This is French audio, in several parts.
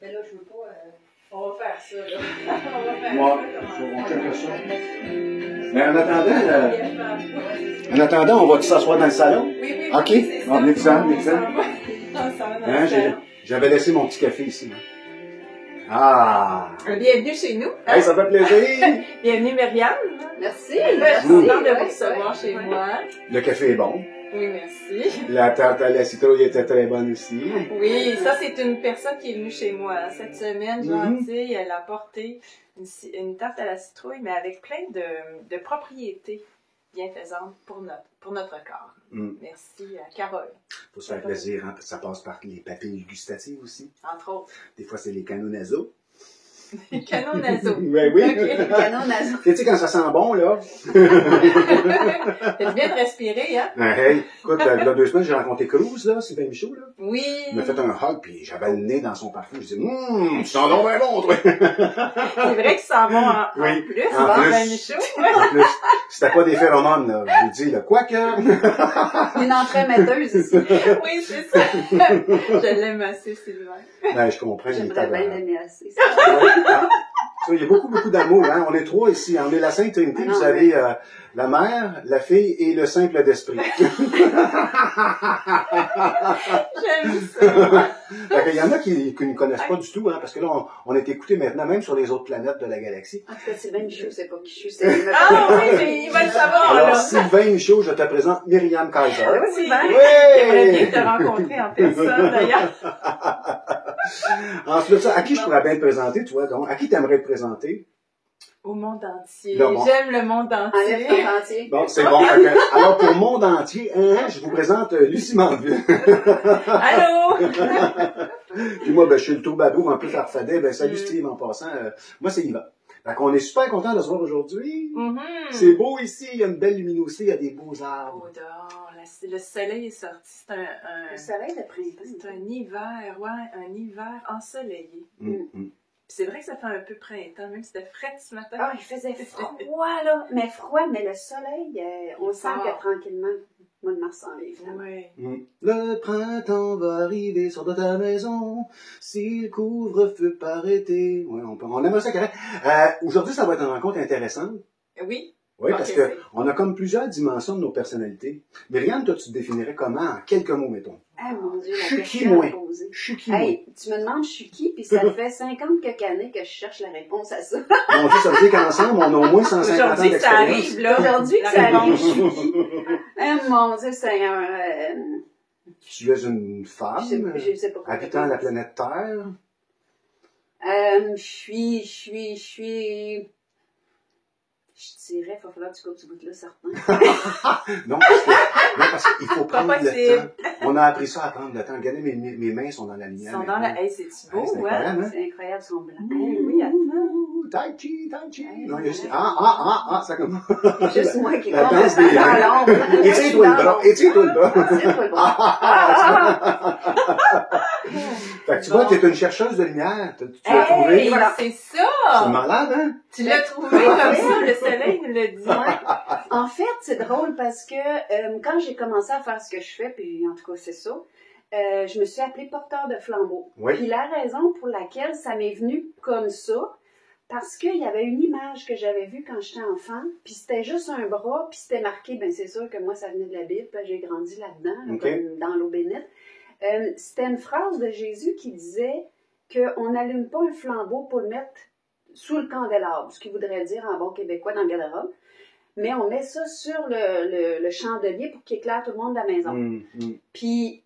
Mais là, je veux pas... On va faire ça, là. On check ça. Mais en attendant, on va s'asseoir dans le salon? Oui. OK. On est ça. J'avais laissé mon petit café ici. Ah! Bienvenue chez nous. Hey, ça fait plaisir! Bienvenue, Myriam. Merci. Je suis contente de vous recevoir chez moi. Le café est bon. Oui, merci. La tarte à la citrouille était très bonne aussi. Oui, ça, c'est une personne qui est venue chez moi cette semaine, gentille. Elle a apporté une tarte à la citrouille, mais avec plein de propriétés bienfaisantes pour notre corps. Merci à Carole. Faut se faire plaisir, hein, ça passe par les papilles gustatives aussi. Entre autres. Des fois, c'est les canaux nasaux. Les canaux nasaux. Ben oui. Okay. Les canaux nasaux. Tu sais, quand ça sent bon, là. C'est bien de respirer, hein? Hey, écoute, il y a 2 semaines, j'ai rencontré Cruz, là, Sylvain Michaud, là. Oui. Il m'a fait un hug, puis j'avais le nez dans son parfum. Je dis, tu sens donc bien bon, toi. C'est vrai que ça va en plus. En plus, c'était pas des phéromones, là. J'ai dit, là, quoique. Une entremetteuse ici. Oui, c'est ça. Je l'aime assez, Sylvain. Ben, je comprends. J'aimerais bien l'aimer assez. Il y a beaucoup d'amour, hein. On est 3 ici. On est la Sainte Trinité. Vous avez la mère, la fille et le simple d'esprit. J'aime ça. Il y en a qui ne connaissent pas du tout, hein, parce que là, on est écouté maintenant, même sur les autres planètes de la galaxie. En tout cas, Sylvain Michaud, c'est pas qui je suis. Ah oui, mais il va le savoir. Alors, là. Sylvain Michaud, je te présente Myriam Kaiser. Oui, Sylvain. Oui. J'aimerais bien te rencontrer en personne, d'ailleurs. Ensuite, ça, à qui je pourrais bien te présenter, toi, donc? À qui t'aimerais te présenter? Au monde entier. Bon. J'aime le monde entier. Enlève le monde entier. Bon, c'est bon. Alors, pour le monde entier, je vous présente Lucie Mandeville. Allô? Puis moi, je suis le troubadour un peu farfadet. Ben, salut Steve, en passant. Moi, c'est Yvan. Fait qu'on est super content de se voir aujourd'hui. C'est beau ici, il y a une belle luminosité, il y a des beaux arbres. Oh, dehors, le soleil est sorti. C'est Le soleil de printemps. C'est un hiver, un hiver ensoleillé. C'est vrai que ça fait un peu printemps, même si c'était frais ce matin. Ah, il faisait froid, là. Mais froid, mais le soleil, on sent que tranquillement, le mois de mars s'en vient. Oui. Le printemps va arriver sur de ta maison, si le couvre-feu pas arrêté. Ouais, on aimerait ça correct. Aujourd'hui, ça va être une rencontre intéressante. Oui. Oui, parce que on a comme plusieurs dimensions de nos personnalités. Myriam, toi, tu te définirais comment en quelques mots, mettons? Ah, mon Dieu, je suis qui, moi? Je suis qui, moi? Hey, tu me demandes je suis qui, puis ça fait 50 quelques années que je cherche la réponse à ça. Bon, ça veut dire qu'ensemble, on a au moins 150 ans d'expérience. Aujourd'hui, ça arrive, là. Aujourd'hui que ça arrive, je suis qui? Ah, mon Dieu, Seigneur. Tu es une femme, je sais pas habitant la planète Terre. Je dirais, il va falloir que tu coupes ce bout-là, certain. Non, parce qu'il faut prendre le temps. On a appris ça à prendre le temps. Regardez, mes mains sont dans la lumière. Ils sont dans la... Hey, c'est-tu beau, c'est incroyable, hein? C'est incroyable, ils sont blancs. Oui, attends. Tai chi. Non, il y a juste... ça commence. Juste moi qui la compte danse des dans l'ombre. Étire-toi le bras. Étire-toi le bras. Fait que tu vois, t'es une chercheuse de lumière. Tu l'as trouvé. Voilà. C'est ça! C'est malade, hein? Tu l'as trouvé comme ça, le soleil nous l'a dit. En fait, c'est drôle parce que quand j'ai commencé à faire ce que je fais, puis en tout cas, c'est ça, je me suis appelée porteur de flambeau. Oui. Puis la raison pour laquelle ça m'est venu comme ça, parce qu'il y avait une image que j'avais vue quand j'étais enfant, puis c'était juste un bras, puis c'était marqué, ben c'est sûr que moi, ça venait de la Bible, j'ai grandi là-dedans, là, comme dans l'eau bénite. C'était une phrase de Jésus qui disait qu'on n'allume pas un flambeau pour le mettre sous le candélabre, ce qui voudrait dire en bon québécois dans le garde-robe, mais on met ça sur le chandelier pour qu'il éclaire tout le monde de la maison. Puis,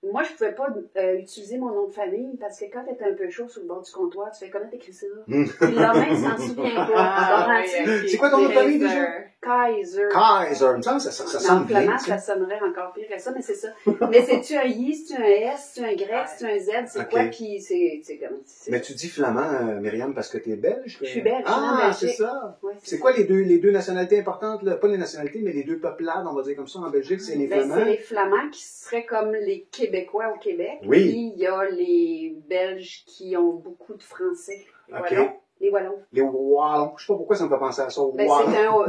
moi, je pouvais pas utiliser mon nom de famille parce que quand t'es un peu chaud sur le bord du comptoir, tu fais comment t'écris ça? Puis le main s'en souvient pas. C'est quoi ton nom de famille déjà? Kaiser. Kaiser. Il me semble que ça sonne bien. Flamand, ça sonnerait encore pire que ça, mais c'est ça. Mais c'est-tu un I, c'est-tu un S, c'est-tu un Y, c'est-tu un Z, c'est quoi? Puis c'est comme... Mais tu dis flamand, Myriam, parce que t'es belge? Je suis belge. Ah, c'est ça. Ouais, c'est quoi les deux nationalités importantes, là? Pas les nationalités, mais les deux peuplades, on va dire comme ça, en Belgique, c'est les Flamands. C'est les Flamands qui seraient comme les Québécois au Québec. Oui. Puis il y a les Belges qui ont beaucoup de Français. OK. Voilà. Les Wallons. Les Wallons. Je sais pas pourquoi ça me fait penser à ça. Ben,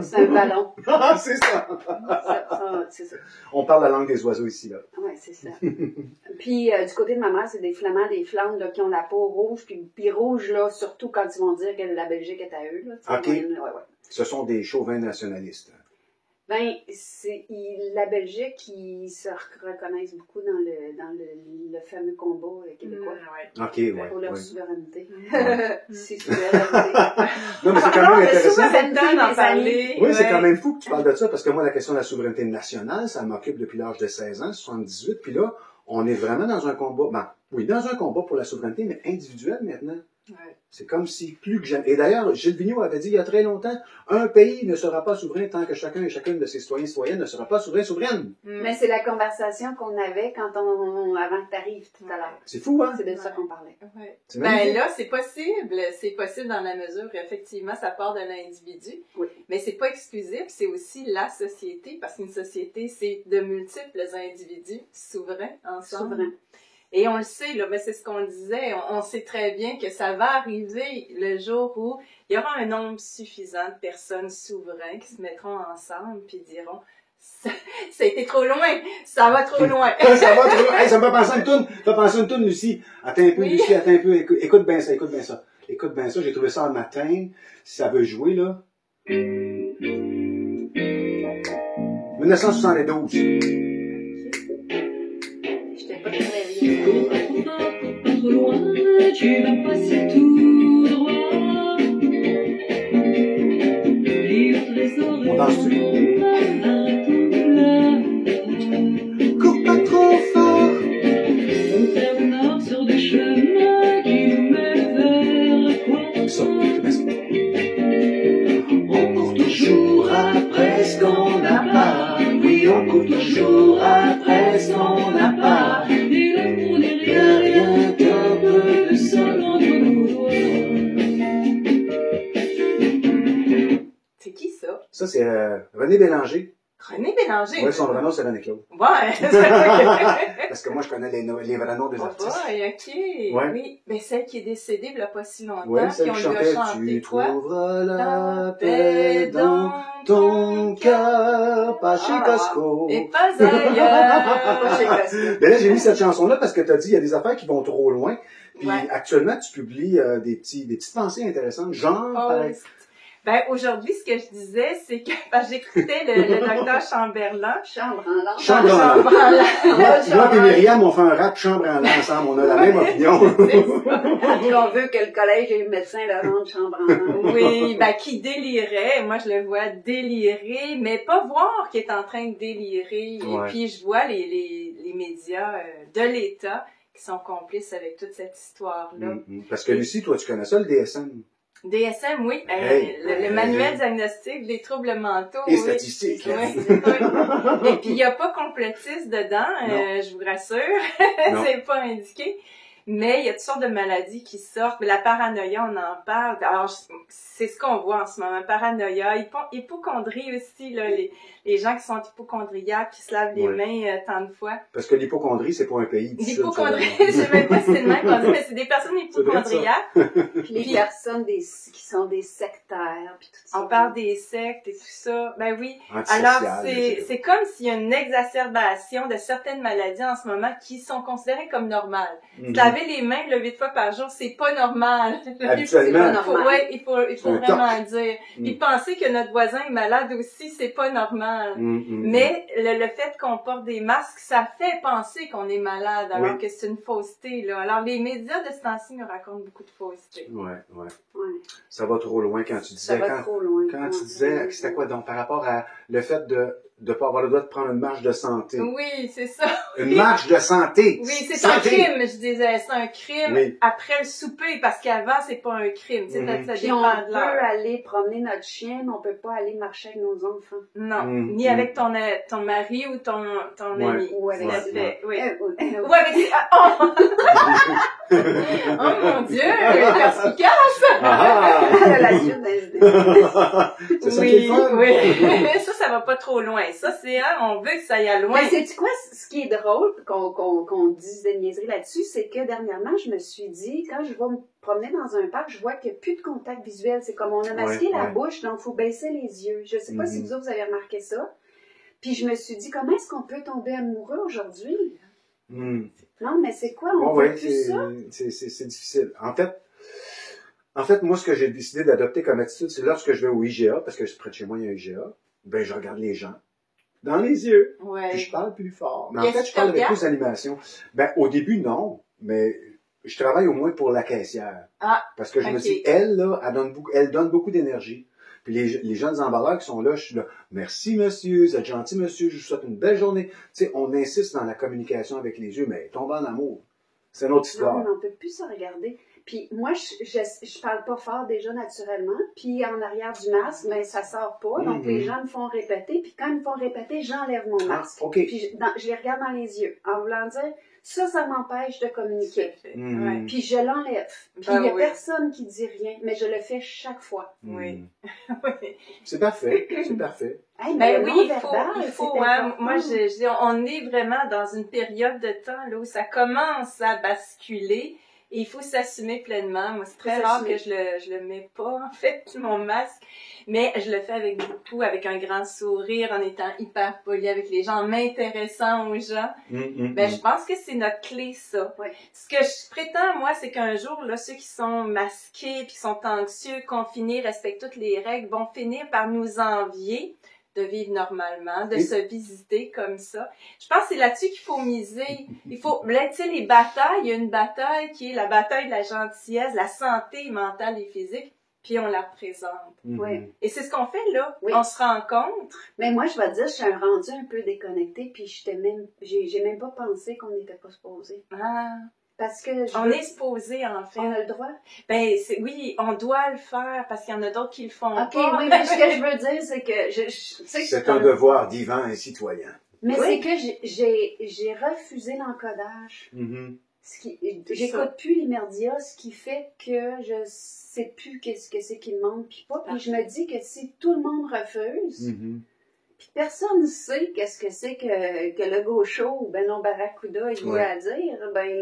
c'est un ballon. C'est ça. C'est ça. On parle la langue des oiseaux ici, là. Oui, c'est ça. Puis, du côté de ma mère, c'est des Flamands, des Flandres, là, qui ont la peau rouge. Puis rouge, là, surtout quand ils vont dire que la Belgique est à eux, là. OK. Ouais. Ce sont des chauvins nationalistes. Ben, la Belgique, ils se reconnaissent beaucoup dans le fameux combat québécois. OK, ouais. Pour leur souveraineté. C'est souveraineté. Non, mais c'est quand même intéressant. d'en parler. Oui, c'est quand même fou que tu parles de ça, parce que moi, la question de la souveraineté nationale, ça m'occupe depuis l'âge de 16 ans, 78, puis là, on est vraiment dans un combat, dans un combat pour la souveraineté, mais individuelle maintenant. Ouais. C'est comme si plus que jamais. Et d'ailleurs, Gilles Vigneault avait dit il y a très longtemps, un pays ne sera pas souverain tant que chacun et chacune de ses citoyens et citoyennes ne sera pas souveraine. Mais c'est la conversation qu'on avait avant que tu arrives tout à l'heure. C'est fou, hein? C'est de ça qu'on parlait. Ouais. C'est Ben là, c'est possible. C'est possible dans la mesure où, effectivement, ça part de l'individu. Oui. Mais c'est pas exclusif, c'est aussi la société, parce qu'une société, c'est de multiples individus souverains ensemble. Souverain. Et on le sait, là, ben c'est ce qu'on disait, on sait très bien que ça va arriver le jour où il y aura un nombre suffisant de personnes souveraines qui se mettront ensemble puis diront ça a été trop loin, ça va trop loin. Ça va trop loin. Hey, ça me fait penser à une toune. Ça me fait penser à une toune, Lucie. Attends un peu, Oui. Lucie, attends un peu. Écoute bien ça, écoute bien ça. Écoute bien ça, j'ai trouvé ça un matin. Si ça veut jouer, là. 1972. J'étais pas très vieille. Trop loin, tu vas passer tout droit. Livre trésor On danse-tu? Cours pas trop fort. On fait au nord sur des chemins qui nous mènent vers quoi? Ça, c'est bien ça. On court toujours après ce qu'on n'a pas. Oui, on court toujours après ce qu'on n'a pas. Et l'amour n'est rien qu'un peu de sol entre nos doigts. C'est qui ça? Ça, c'est René Bélanger. René Bélanger. Oui, son vrai nom, c'est René Claude. Ouais. Parce que moi, je connais les vrais noms des Oh artistes. boy, ok. Ouais. Oui, mais celle qui est décédée il n'y a pas si longtemps, Oui, puis celle on qui lui a chantait chanté Tu quoi? trouveras la paix dans ton cœur, pas chez Costco. Et pas ailleurs. Chez Costco. Mais là, j'ai mis cette chanson-là parce que tu as dit il y a des affaires qui vont trop loin. Puis Ouais. actuellement, tu publies des petites pensées intéressantes, genre Oh, par exemple. ben, aujourd'hui, ce que je disais, c'est que j'écoutais le docteur Chamberlain. Chambre en langue. Chambre en langue. Chamberlain. Moi et Myriam, on fait un rap chambre en l'air ensemble. On a la même opinion. On veut que le collège et le médecin le rendent chambre en langue. Oui, ben, qui délirait. Moi, je le vois délirer, mais pas voir qu'il est en train de délirer. Ouais. Et puis, je vois les médias de l'État qui sont complices avec toute cette histoire-là. Parce que Lucie, toi, tu connais ça, le DSM. DSM, oui. Hey. Le manuel diagnostique des troubles mentaux. Et oui. statistiques. Oui, oui. Et puis, il n'y a pas complotiste dedans, je vous rassure. Non. C'est pas indiqué. Mais il y a toutes sortes de maladies qui sortent. Mais la paranoïa, on en parle. Alors, c'est ce qu'on voit en ce moment. Paranoïa, hypocondrie aussi, là, les gens qui sont hypocondriaques, qui se lavent les mains tant de fois. Parce que l'hypocondrie, c'est pas un pays. L'hypocondrie, je sais même pas si c'est le même qu'on dit, mais c'est des personnes hypocondriaques. Puis les personnes qui sont des sectaires, puis tout ça. On parle des sectes et tout ça. Ben oui. Antisocial, Alors, c'est comme s'il y a une exacerbation de certaines maladies en ce moment qui sont considérées comme normales. Se laver les mains le 8 fois par jour, c'est pas normal. Habituellement. Il faut vraiment dire. Puis penser que notre voisin est malade aussi, c'est pas normal. Mais le fait qu'on porte des masques, ça fait penser qu'on est malade, alors que c'est une fausseté, là. Alors, les médias de ce temps-ci nous racontent beaucoup de faussetés. Ouais. Ouais. Ça va trop loin quand tu disais. Ça va trop loin. Quand tu disais, c'était quoi donc par rapport à le fait de pas avoir le droit de prendre une marche de santé? Oui, c'est ça. Une marche de santé! Oui, c'est Santé. un crime, je disais. C'est un crime après le souper, parce qu'avant, c'est pas un crime. Ça Puis dépend on de peut l'heure. aller promener notre chien, mais on peut pas aller marcher avec nos enfants. Non, ni avec ton mari ou ton ami. Ou avec Oui. ou Ou avec... Oh! Oh mon Dieu! Perspicace! la suite des idées. C'est ça qui est le fun. Oui. Ça va pas trop loin. Ça, c'est, on veut que ça aille loin. Mais sais-tu quoi, ce qui est drôle, qu'on dise des niaiseries là-dessus, c'est que dernièrement, je me suis dit, quand je vais me promener dans un parc, je vois qu'il n'y a plus de contact visuel. C'est comme on a masqué la bouche, donc il faut baisser les yeux. Je sais pas si vous avez remarqué ça. Puis je me suis dit, comment est-ce qu'on peut tomber amoureux aujourd'hui? Non, mais c'est quoi? On veut plus ça? C'est difficile. En fait, moi, ce que j'ai décidé d'adopter comme attitude, c'est lorsque je vais au IGA, parce que près de chez moi, il y a un IGA, ben, je regarde les gens dans les yeux. Puis je parle plus fort. Mais en fait, je parle avec plus d'animation. Ben, au début, non. Mais je travaille au moins pour la caissière. Parce que je me dis, elle, là, elle donne beaucoup d'énergie. Puis les jeunes emballeurs qui sont là, je suis là, merci monsieur, vous êtes gentil monsieur, je vous souhaite une belle journée. Tu sais, on insiste dans la communication avec les yeux, mais tombe en amour. C'est une autre histoire. Non, on ne peut plus se regarder. Puis moi, je parle pas fort déjà naturellement. Puis en arrière du masque, ben ça sort pas. Donc les gens me font répéter. Puis quand ils me font répéter, j'enlève mon masque. Puis je les regarde dans les yeux. En voulant dire, ça m'empêche de communiquer. Puis je l'enlève. Puis il n'y a personne qui dit rien, mais je le fais chaque fois. Oui. C'est parfait. C'est parfait. Hey, ben oui, il faut moi, je dis, on est vraiment dans une période de temps là, où ça commence à basculer. Et il faut s'assumer pleinement. Moi, c'est très rare que je le mets pas, en fait, mon masque. Mais je le fais avec un grand sourire, en étant hyper poli avec les gens, en m'intéressant aux gens. Je pense que c'est notre clé, ça. Ce que je prétends, moi, c'est qu'un jour, là, ceux qui sont masqués, puis qui sont anxieux, confinés, respectent toutes les règles, vont finir par nous envier de vivre normalement, de se visiter comme ça. Je pense que c'est là-dessus qu'il faut miser. Il faut, tu sais, les batailles, il y a une bataille qui est la bataille de la gentillesse, la santé mentale et physique, puis on la représente. Et c'est ce qu'on fait là. On se rencontre. Mais moi, je vais te dire, je suis rendue un peu déconnectée, puis j'ai même pas pensé qu'on n'était pas supposé. Parce que on est supposé, en fait. On a le droit? Ben, oui, on doit le faire parce qu'il y en a d'autres qui le font pas. Oui, mais ce que je veux dire, c'est que c'est un devoir divin et citoyen. Mais c'est que j'ai refusé l'encodage. J'écoute plus les médias, ce qui fait que je sais plus qu'est-ce que c'est qui demande puis pas. Puis je me dis que si tout le monde refuse, puis personne ne sait qu'est-ce que c'est que le gaucho ou ben non Barracuda il a à dire, ben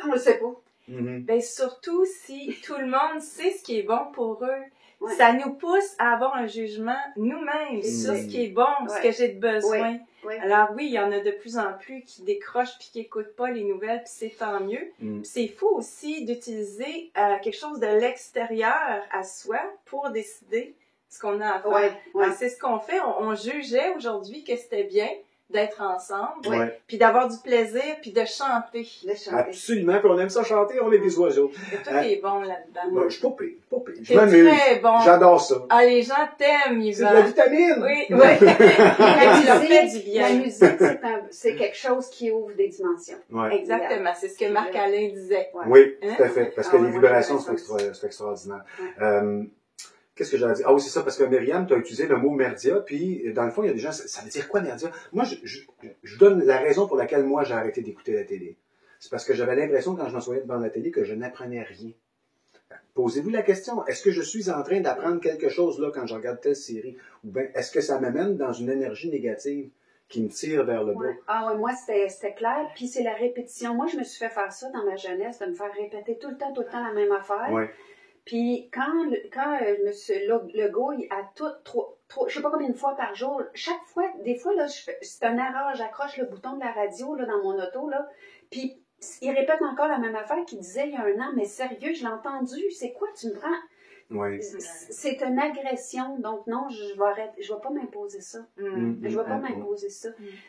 on le sait pas. Ben surtout si tout le monde sait ce qui est bon pour eux. Ça nous pousse à avoir un jugement nous-mêmes sur ce qui est bon, ce que j'ai de besoin. Alors oui, il y en a de plus en plus qui décrochent puis qui n'écoutent pas les nouvelles, puis c'est tant mieux. C'est fou aussi d'utiliser quelque chose de l'extérieur à soi pour décider ce qu'on a à faire. Alors, c'est ce qu'on fait. On jugeait aujourd'hui que c'était bien d'être ensemble, puis d'avoir du plaisir, puis de chanter. Absolument, puis on aime ça chanter, on est des oiseaux. Tout est bon là-dedans. Je suis pas pire, je m'amuse. Très bon. J'adore ça. Les gens t'aiment, Yvan. C'est de la vitamine! La musique, c'est quelque chose qui ouvre des dimensions. Exactement, c'est ce que Marc-Alain disait. Oui, tout à fait, parce que les vibrations, c'est extraordinaire. Qu'est-ce que j'allais dire? Oui, c'est ça, parce que Myriam, tu as utilisé le mot merdia, puis dans le fond, il y a des gens, ça veut dire quoi merdia? Moi, je donne la raison pour laquelle moi j'ai arrêté d'écouter la télé. C'est parce que j'avais l'impression, quand je m'assoyais devant la télé, que je n'apprenais rien. Posez-vous la question, est-ce que je suis en train d'apprendre quelque chose là quand je regarde telle série? Ou bien, est-ce que ça m'amène dans une énergie négative qui me tire vers le bas? Moi, c'était clair, puis c'est la répétition. Moi, je me suis fait faire ça dans ma jeunesse, de me faire répéter tout le temps la même affaire. Puis quand M. Legault, il a je sais pas combien de fois par jour, chaque fois, des fois, là, c'est une erreur, j'accroche le bouton de la radio là, dans mon auto, là, puis il répète encore la même affaire qu'il disait il y a un an, mais sérieux, je l'ai entendu, c'est quoi, tu me prends? C'est une agression, donc non, je vais pas m'imposer ça. Je vais pas m'imposer ça.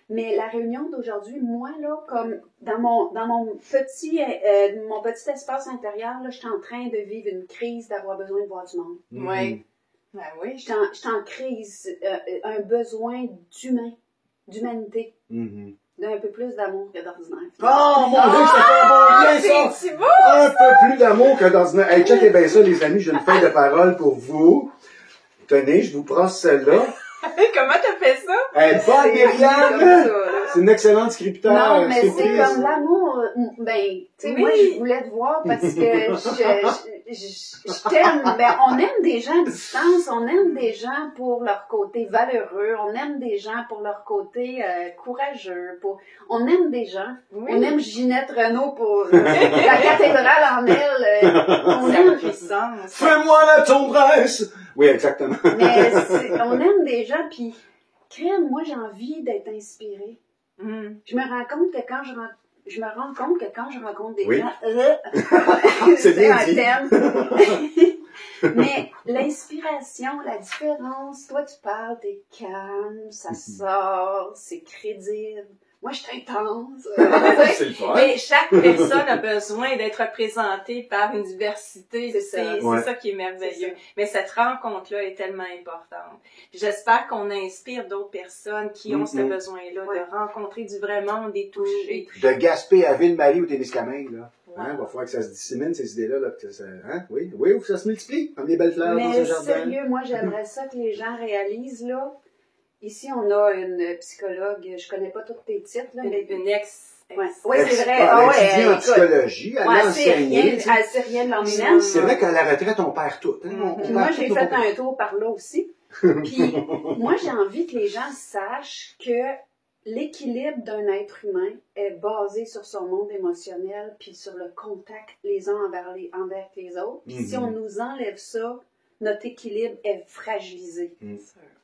Mais la réunion d'aujourd'hui, moi, là, comme dans mon petit espace intérieur, là, je suis en train de vivre une crise d'avoir besoin de voir du monde. Oui. Je suis en crise, un besoin d'humanité. D'un peu plus d'amour que d'ordinaire. Oh mon Dieu, ça fait un bon bien, ça! Beau, un peu plus d'amour que d'ordinaire. Hey, checkez bien ça, les amis, j'ai une feuille de parole pour vous. Tenez, je vous brosse celle-là. Comment t'as fait ça? Elle est bonne, Myriam! C'est une excellente scripteur. Non, mais c'est comme l'amour. Ben, tu sais, moi, je voulais te voir parce que je t'aime. Ben, on aime des gens à distance, on aime des gens pour leur côté valeureux, on aime des gens pour leur côté courageux. On aime des gens. Oui. On aime Ginette Renault pour la cathédrale en elle. On aime puissance. Fais-moi la tendresse! Oui, exactement. Mais on aime des gens, puis crème, moi, j'ai envie d'être inspirée. Je me rends compte que quand je rencontre des gens, c'est bien un dit. thème. Mais l'inspiration, la différence, toi tu parles, t'es calme, ça sort, c'est crédible. Moi, je suis intense. C'est le fun. Mais chaque personne a besoin d'être représentée par une diversité. C'est ça qui est merveilleux. Mais cette rencontre-là est tellement importante. J'espère qu'on inspire d'autres personnes qui ont ce besoin-là de rencontrer du vrai monde et toucher. De Gaspé à Ville-Marie ou Témiscamingue, là. Hein, va falloir que ça se dissémine, ces idées-là, là, que ça, hein? Oui, ça se multiplie, comme les belles fleurs dans ce jardin. Mais sérieux, moi, j'aimerais ça que les gens réalisent, là. Ici, on a une psychologue, je connais pas tous tes titres, là, mais une ex. Oui, c'est vrai. Elle étudie en psychologie, elle a enseigné. Elle sait rien de l'emmène. C'est vrai qu'à la retraite, on perd tout. Hein? Puis moi, j'ai fait un tour par là aussi. Puis moi, j'ai envie que les gens sachent que l'équilibre d'un être humain est basé sur son monde émotionnel puis sur le contact les uns envers les autres. Puis si on nous enlève ça, notre équilibre est fragilisé.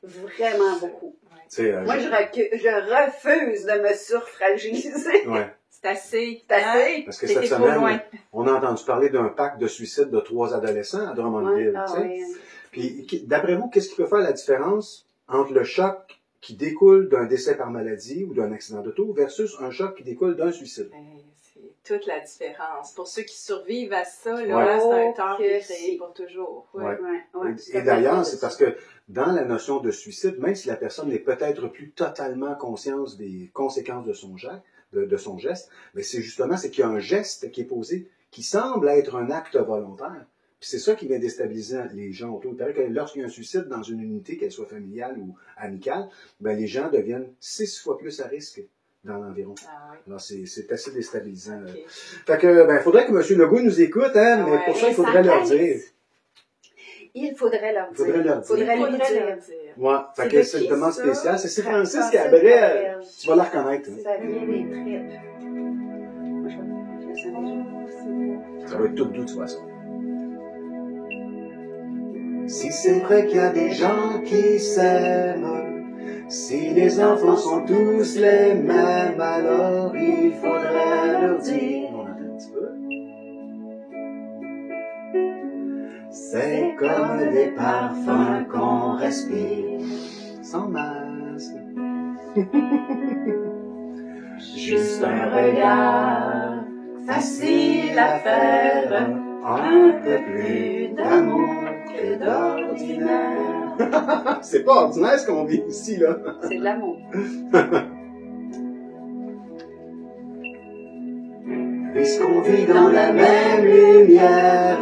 Vraiment beaucoup. Moi, je refuse de me surfragiliser. Ouais. C'est assez. Parce que cette semaine, on a entendu parler d'un pacte de suicide de 3 adolescents à Drummondville. Puis, d'après vous, qu'est-ce qui peut faire la différence entre le choc qui découle d'un décès par maladie ou d'un accident d'auto versus un choc qui découle d'un suicide? C'est toute la différence. Pour ceux qui survivent à ça, là, c'est un temps qui est créé pour toujours. Et d'ailleurs, c'est parce que dans la notion de suicide, même si la personne n'est peut-être plus totalement consciente des conséquences de son geste, mais c'est qu'il y a un geste qui est posé qui semble être un acte volontaire. Puis c'est ça qui vient déstabiliser les gens autour. Il paraît que lorsqu'il y a un suicide dans une unité, qu'elle soit familiale ou amicale, ben les gens deviennent 6 fois plus à risque dans l'environ. Alors, c'est assez déstabilisant. Fait que, il faudrait que M. Legault nous écoute, hein, mais pour ça, il faudrait leur dire. Il faudrait leur dire. Faudrait lui dire. Ouais. Fait que c'est une demande spéciale. C'est Francis Cabrel. Tu vas la reconnaître. Ça vient des tripes. Ça va être tout doux, de toute façon. Si c'est vrai qu'il y a des gens qui s'aiment, si les enfants sont tous les mêmes, alors il faudrait leur dire. On entend un petit peu. C'est comme des parfums qu'on respire sans masque. Juste un regard facile à faire, un peu plus d'amour que d'ordinaire. C'est pas ordinaire ce qu'on vit ici, là. C'est de l'amour. Puisqu'on vit dans la même lumière,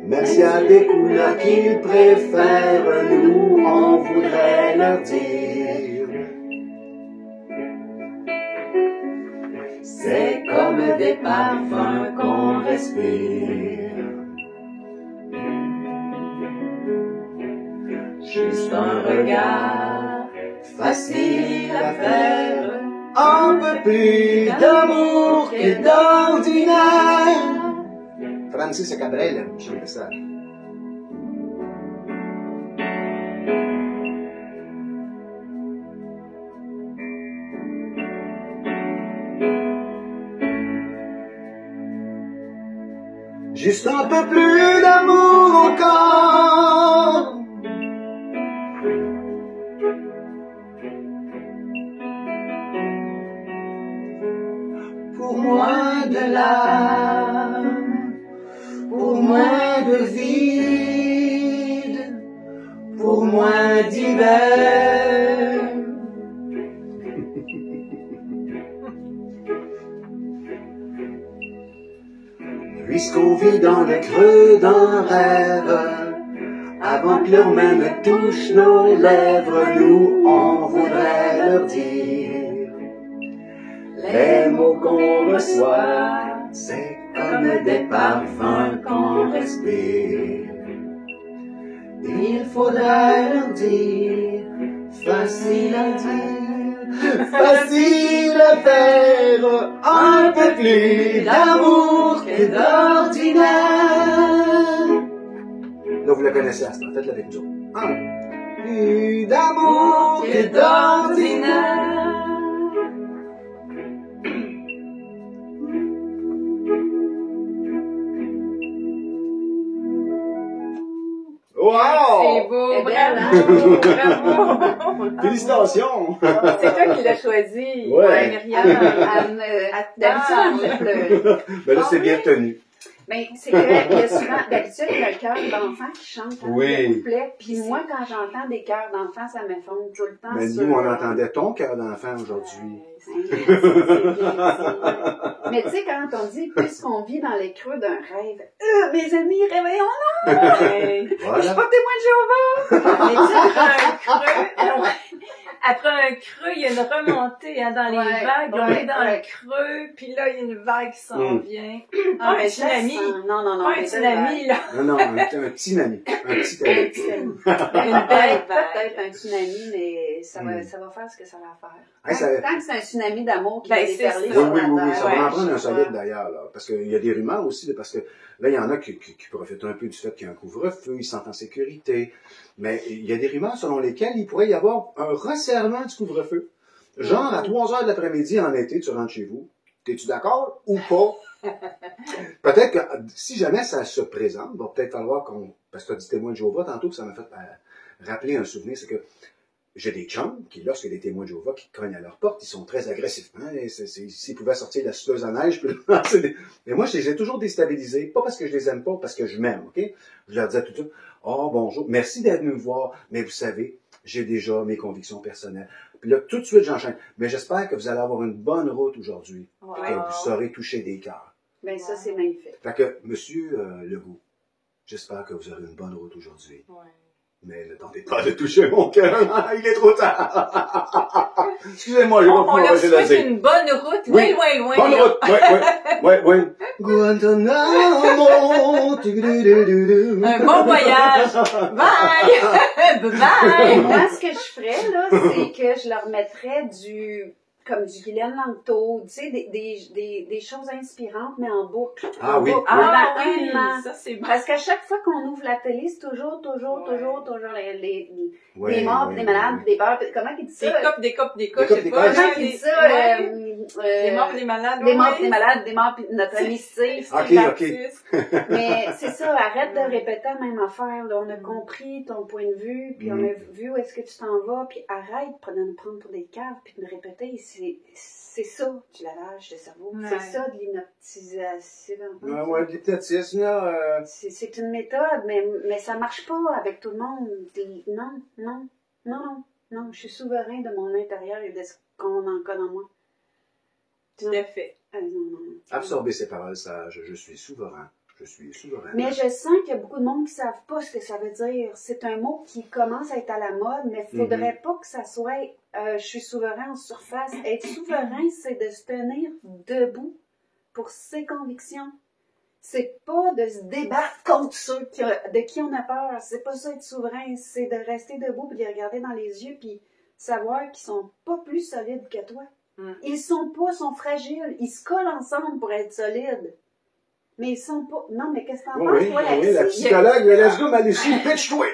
même s'il y a des couleurs qu'ils préfèrent, nous, on voudrait leur dire. C'est comme des parfums qu'on respire. Juste un regard facile à faire, un peu plus d'amour que d'ordinaire. Francis Cabrel, chante ça. Juste un peu plus d'amour encore. Pour moins de larmes, pour moins de vide, pour moins d'hiver. Puisqu'on vit dans le creux d'un rêve, Avant que leurs mains ne touchent nos lèvres, nous, on voudrait leur dire. Les mots qu'on reçoit, c'est comme des parfums qu'on respire. Il faudrait leur dire, facile à dire, facile à faire, un peu plus d'amour que d'ordinaire. Là, vous la connaissez, Astra, faites-la avec nous. Plus d'amour que d'ordinaire. Wow! C'est beau, C'est belle, bravo, bravo. Félicitations! C'est toi qui l'as choisi. Ouais. Myriam. D'habitude, elle me fait pleurer. Ben là, c'est bien tenu. Mais c'est qu'il y a souvent, d'habitude, il y a le cœur d'enfant qui chante dans Oui. le couplet. Puis moi, quand j'entends des chœurs d'enfant, ça me fonde tout le temps. Mais sur... nous, on entendait ton cœur d'enfant aujourd'hui. Mais tu sais, quand on dit, puisqu'on vit dans les creux d'un rêve, mes amis, réveillons-nous! Ouais. Je suis Voilà. pas témoin de Jéhovah! Mais tu sais, après un creux, il y a une remontée hein, dans les Ouais, vagues. On ouais, est dans ouais. le creux, puis là, il y a une vague qui s'en vient. Ah, un mais tsunami. Non, Pas un tsunami, là. Non, un petit ami. Un petit ami. Une belle vague. Peut-être un tsunami, mais ça va faire ce que ça va faire. Hey, ça- Tant que c'est un tsunami d'amour qui Ben, va c'est déferler ça. sur Oui, la oui, terre. ça va en Ouais, prendre un je solide crois. d'ailleurs, là. Parce qu'il y a des rumeurs aussi, là, parce que là, il y en a qui profitent un peu du fait qu'il y a un couvre-feu, ils se sentent en sécurité. Mais il y a des rumeurs selon lesquelles il pourrait y avoir un resserrement du couvre-feu. Genre, à 3 heures de l'après-midi en été, tu rentres chez vous. T'es-tu d'accord ou pas? Peut-être que si jamais ça se présente, il va peut-être falloir qu'on... Parce que tu as dit témoin de Jéhovah tantôt, que ça m'a fait rappeler un souvenir, c'est que j'ai des chums qui, lorsqu'il y a des témoins de Jéhovah qui cognent à leur porte, ils sont très agressifs. Hein? S'ils pouvaient sortir la souleuse à neige, puis lancer des... Mais moi, je les ai toujours déstabilisés, pas parce que je les aime pas, parce que je m'aime, OK? Je leur disais tout de suite, « Oh, bonjour, merci d'être venu me voir, mais vous savez, j'ai déjà mes convictions personnelles. » Puis là, tout de suite, j'enchaîne. Mais j'espère que vous allez avoir une bonne route aujourd'hui, Wow. et que vous saurez toucher des cœurs. Ben, ça, c'est magnifique. Fait que, monsieur Legault, j'espère que vous aurez une bonne route aujourd'hui. Ouais. Mais ne tentez pas de toucher mon cœur, il est trop tard. Excusez-moi, j'ai pas On pu leur m'empêcher de le souhaite dire. une bonne route, Oui. loin. Bonne là. route, ouais. Guantanamo. Un bon voyage. Bye! Bye! Moi, ce que je ferais, là, c'est que je leur mettrais comme du Guylaine Langto, tu sais, des choses inspirantes, mais en boucle. Ah oui. Boucle, Ah pendant oui, un an. ça c'est bon. Parce qu'à chaque fois qu'on ouvre la télé, c'est toujours Ouais, des morts, ouais, des malades, ouais. des peurs. Comment il dit ça? Des copes, Des je copes, sais des pas. copes. Comment il dit ça? Des morts, des malades. Des morts, ouais. des malades, des morts, puis notre ami Steve. Ok, ok. Mais c'est ça, arrête de répéter la même affaire. Là. On a compris ton point de vue, puis on a vu où est-ce que tu t'en vas, puis arrête de nous prendre pour des caves, puis de nous répéter. C'est ça, du lavage de cerveau. Ouais. C'est ça, de l'hypnotisation. Ouais, de l'hypnotisme, là. C'est une méthode, mais ça marche pas avec tout le monde. Non, je suis souverain de mon intérieur et de ce qu'on en connaît en moi. Tout à fait. Non. Absorber ces paroles sages. Je suis souverain. Je suis souverain. Mais je sens qu'il y a beaucoup de monde qui ne savent pas ce que ça veut dire. C'est un mot qui commence à être à la mode, mais il ne faudrait pas que ça soit je suis souverain en surface. Être souverain, c'est de se tenir debout pour ses convictions. C'est pas de se débattre contre ceux de qui on a peur. C'est pas ça être souverain. C'est de rester debout et de les regarder dans les yeux puis savoir qu'ils sont pas plus solides que toi. Ils sont fragiles. Ils se collent ensemble pour être solides. Mais ils sont pas... Non, mais qu'est-ce que t'en penses, toi, Oui, la psychologue, let's go, Malucie, pitch-toi!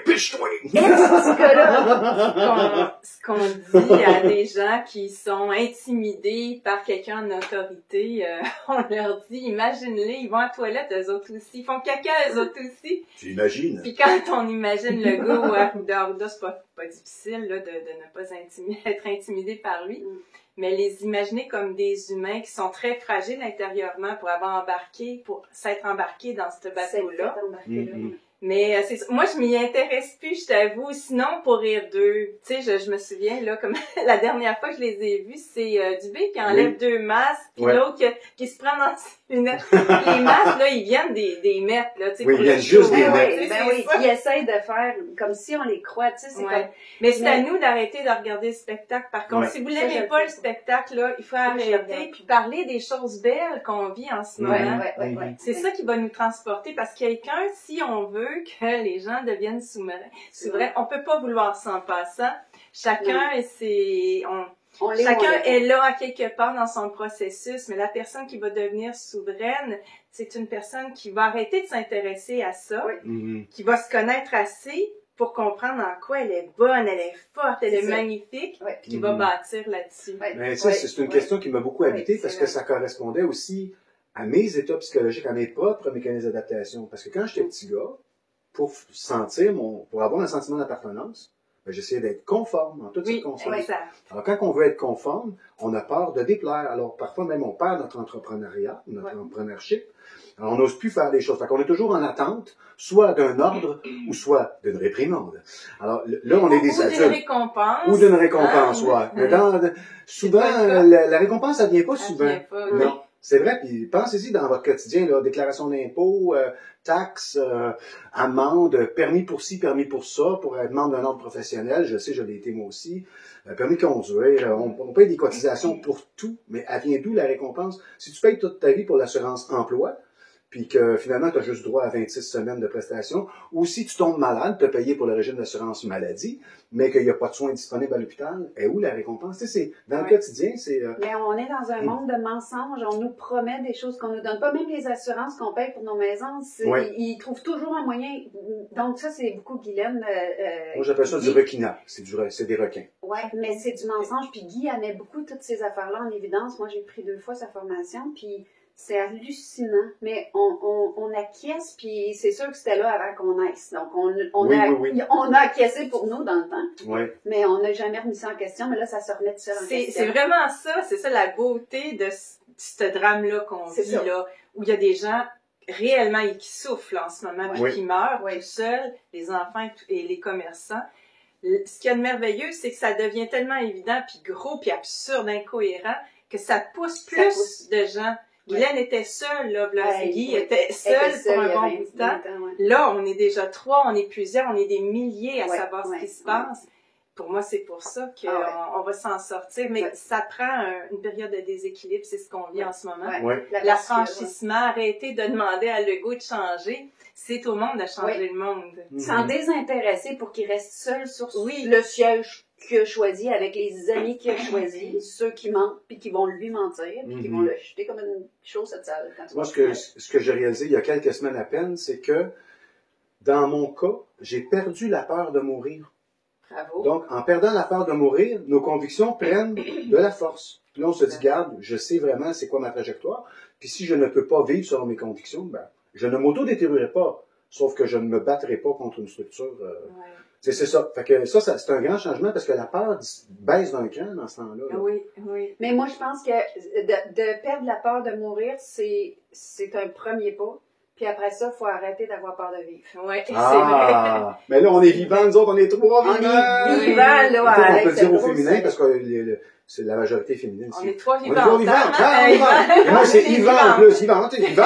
Ce qu'on dit à des gens qui sont intimidés par quelqu'un en autorité, on leur dit, imagine-les, ils vont à la toilette, eux autres aussi, ils font caca, eux autres aussi. Tu imagines? Puis quand on imagine le gars ou Arruda, c'est pas difficile là, de ne pas être intimidé par lui. Mais les imaginer comme des humains qui sont très fragiles intérieurement pour s'être embarqués dans ce bateau-là. Mais moi, je m'y intéresse plus, je t'avoue. Sinon, pour rire d'eux, tu sais, je me souviens, là, comme la dernière fois que je les ai vus, c'est Dubé qui enlève 2 masques, puis l'autre qui se prend dans ses lunettes. Les masques, là, ils viennent des mettre, là, tu sais. Oui, ils viennent juste des mettre. Oui, ils essayent de faire comme si on les croit, tu sais, c'est comme... Mais c'est à nous d'arrêter de regarder le spectacle. Par contre, si vous l'aimez pas, le spectacle, là, il faut arrêter, puis parler des choses belles qu'on vit en ce moment. C'est ça qui va nous transporter, parce que quelqu'un, si on veut que les gens deviennent souverains, on peut pas vouloir ça en passant. Chacun chacun est là à quelque part dans son processus, mais la personne qui va devenir souveraine, c'est une personne qui va arrêter de s'intéresser à ça, qui va se connaître assez pour comprendre en quoi elle est bonne, elle est forte, elle est magnifique, qui va bâtir là-dessus. Mais ça, c'est une question qui m'a beaucoup habité parce que ça correspondait aussi à mes états psychologiques, à mes propres mécanismes d'adaptation. Parce que quand j'étais petit gars, pour avoir un sentiment d'appartenance, j'essayais d'être conforme en toutes circonstances. Alors, quand on veut être conforme, on a peur de déplaire. Alors, parfois, même, on perd notre entrepreneuriat, notre entrepreneurship. Alors, on n'ose plus faire des choses. Fait qu'on est toujours en attente, soit d'un ordre, ou soit d'une réprimande. Alors, là, on est des adultes. Ou d'une récompense. Ou d'une récompense, Mais souvent, la récompense, ça vient pas souvent. Non. C'est vrai, puis pensez-y dans votre quotidien, là, déclaration d'impôt, taxes, amendes, permis pour ci, permis pour ça, pour être membre d'un ordre professionnel, je sais, je l'ai été moi aussi, permis de conduire, on paye des cotisations pour tout, mais elle vient d'où la récompense? Si tu payes toute ta vie pour l'assurance emploi, puis que finalement, tu as juste droit à 26 semaines de prestations, ou si tu tombes malade, tu as payé pour le régime d'assurance maladie, mais qu'il n'y a pas de soins disponibles à l'hôpital, et où la récompense? Tu sais, dans le quotidien, c'est... Mais on est dans un monde de mensonges, on nous promet des choses qu'on nous donne pas, même les assurances qu'on paye pour nos maisons, ils trouvent toujours un moyen, donc ça, c'est beaucoup Guylaine... Moi, j'appelle ça du requinat, c'est des requins. Oui, mais c'est du mensonge, puis Guy, elle met beaucoup toutes ces affaires-là en évidence. Moi, j'ai pris 2 fois sa formation, puis... C'est hallucinant, mais on acquiesce, puis c'est sûr que c'était là avant qu'on naisse. Donc, on a acquiescé pour nous dans le temps, mais on n'a jamais remis ça en question, mais là, ça se remet tout seul en question. C'est vraiment ça, c'est ça la beauté de ce drame-là qu'on vit, là, où il y a des gens réellement qui souffrent en ce moment, puis qui meurent tout seuls, les enfants et les commerçants. Ce qu'il y a de merveilleux, c'est que ça devient tellement évident, puis gros, puis absurde, incohérent, que ça pousse plus de gens. Guylaine était seule, là, Guy était seul pour un bon bout de temps. Là, on est déjà 3, on est plusieurs, on est des milliers à savoir ce qui se passe. Pour moi, c'est pour ça qu'on va s'en sortir. Mais ça prend une période de déséquilibre, c'est ce qu'on vit en ce moment. L'affranchissement, arrêter de demander à Legault de changer. C'est au monde de changer le monde. S'en désintéresser pour qu'il reste seul sur le siège qu'il a choisi, avec les amis qu'il a choisis, ceux qui mentent, puis qui vont lui mentir, puis qui vont le jeter comme une chose à sale. Moi, ce que j'ai réalisé il y a quelques semaines à peine, c'est que, dans mon cas, j'ai perdu la peur de mourir. Bravo. Donc, en perdant la peur de mourir, nos convictions prennent de la force. Puis là, on se dit, garde, je sais vraiment c'est quoi ma trajectoire, puis si je ne peux pas vivre selon mes convictions, je ne m'auto-détruirai pas, sauf que je ne me battrai pas contre une structure... C'est ça. Fait que ça, c'est un grand changement parce que la peur baisse d'un cran dans ce temps-là. Oui. Mais moi, je pense que de perdre la peur de mourir, c'est un premier pas. Puis après ça, il faut arrêter d'avoir peur de vivre. Oui, c'est vrai. Mais là, on est vivants, nous autres, on est 3 vivants. On est vivants, là. On peut dire au féminin parce que c'est la majorité féminine. On est 3 vivants. On est 3 vivants. Et moi, c'est Yvan en plus. Yvan, c'est bon.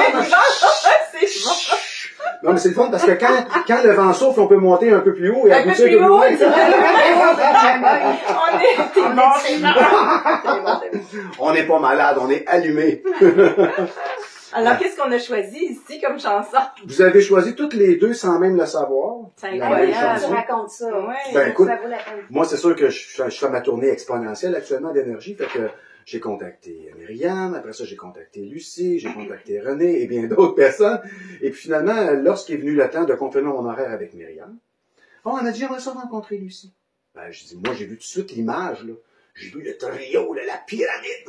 Non, mais c'est le fun parce que quand le vent souffle, on peut monter un peu plus haut et aboutir de plus loin. On n'est pas malade, on est allumé. Alors, qu'est-ce qu'on a choisi ici comme chanson? Vous avez choisi toutes les deux sans même le savoir. C'est incroyable. Tu racontes ça. Écoute, moi, c'est sûr que je fais ma tournée exponentielle actuellement d'énergie, fait que j'ai contacté Myriam, après ça j'ai contacté Lucie, j'ai contacté René et bien d'autres personnes. Et puis finalement, lorsqu'est venu le temps de confirmer mon horaire avec Myriam, on m'a dit, j'aimerais ça rencontrer Lucie. Je dis, moi j'ai vu tout de suite l'image, là. J'ai vu le trio, la pyramide,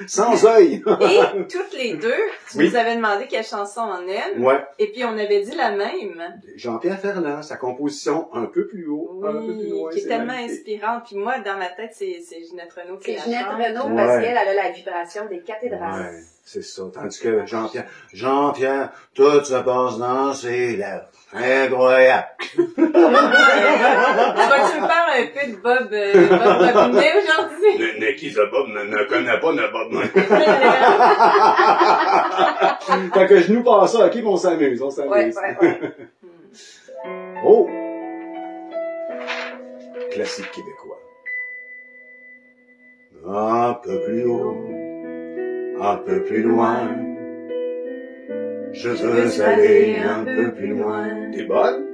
sans œil. Et toutes les deux, tu nous avais demandé quelle chanson on aime. Et puis on avait dit la même. Jean-Pierre Ferland, sa composition un peu plus haut, un peu plus loin. Qui est tellement inspirante. Puis moi, dans ma tête, c'est Ginette Renault qui la chante. C'est Ginette Renault parce qu'elle a la vibration des cathédrales. C'est ça. Tandis que Jean-Pierre, tout se passe dans ses lèvres. Incroyable. Vas-tu me faire un peu de Bob Bobbinet aujourd'hui? Qui ce Bob ne connaît pas notre Bob. Fait que je nous passe ça, ok, on s'amuse, Ouais. Oh! Classique québécois. Un peu plus haut, un peu plus loin. Je veux aller un peu plus loin. T'es bonne?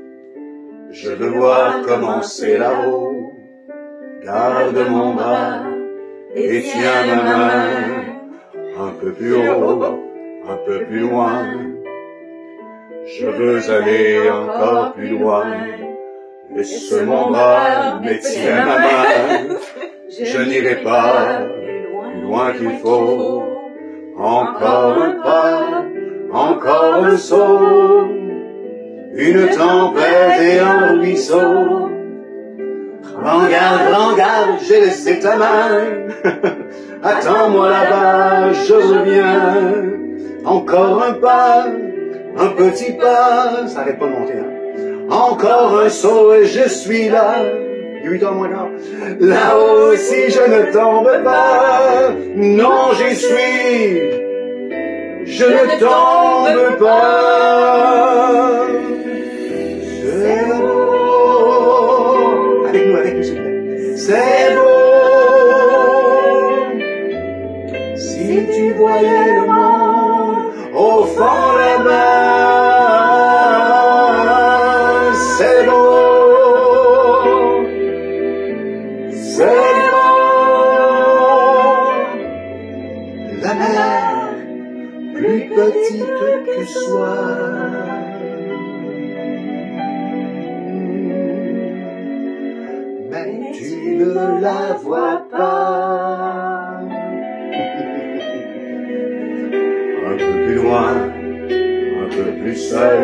Je veux voir comment c'est là-haut. Garde mon bras et tiens ma main. Un peu plus haut, un peu plus loin. Je veux aller encore plus loin. Laisse mon bras, mais tiens ma main. Je n'irai pas plus loin qu'il faut. Encore un pas, encore un saut. Une tempête et un ruisseau. Prends garde, j'ai laissé ta main. Attends-moi là-bas, je reviens. Encore un pas, un petit pas. Ça arrête pas de monter, hein. Encore un saut et je suis là. 8 heures moins quart. Là-haut, si je ne tombe pas, non, j'y suis. Je ne tombe pas. C'est beau. Avec nous, s'il vous plaît. C'est beau. Si tu voyais le monde au fond là-bas, c'est beau. C'est beau. La mer, plus petite que soit. Mais tu ne la vois pas. Un peu plus loin, un peu plus seul.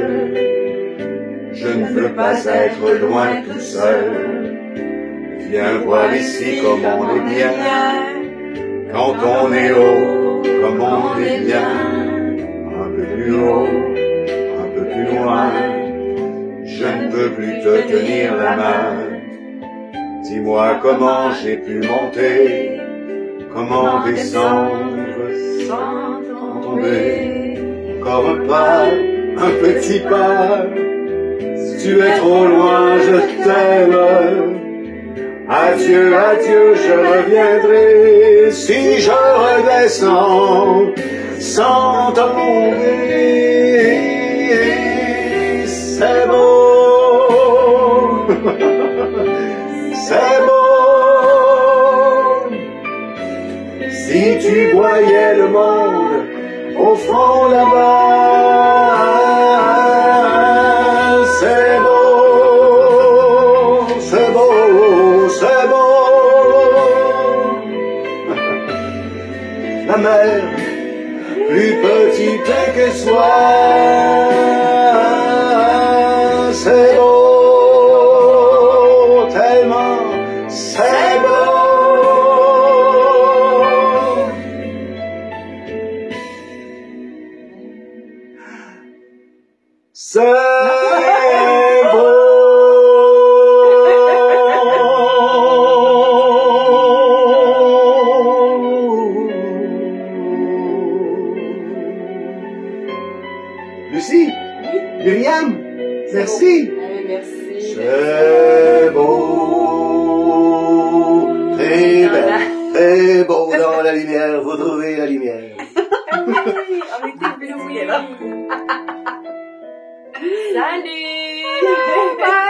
Je ne veux pas être loin tout seul. Viens voir ici comme on est bien. Quand on est haut, comme on est bien. Un peu plus haut, un peu plus loin. Je ne peux plus te tenir la main. Dis-moi comment j'ai pu monter, comment descendre sans tomber. Encore un pas, un petit pas. Si tu es trop loin, je t'aime. Adieu, adieu, je reviendrai si je redescends sans tomber. C'est beau, c'est beau. Si tu voyais le monde au fond là-bas, c'est beau. C'est beau, c'est beau. La mer, plus petite que soit, c'est beau, tellement c'est beau. C'est beau. Lucie, Myriam, merci. Merci. C'est beau, très belle, très beau dans la lumière, vous trouvez la lumière. Oui, on était éblouis là. Salut! Bye!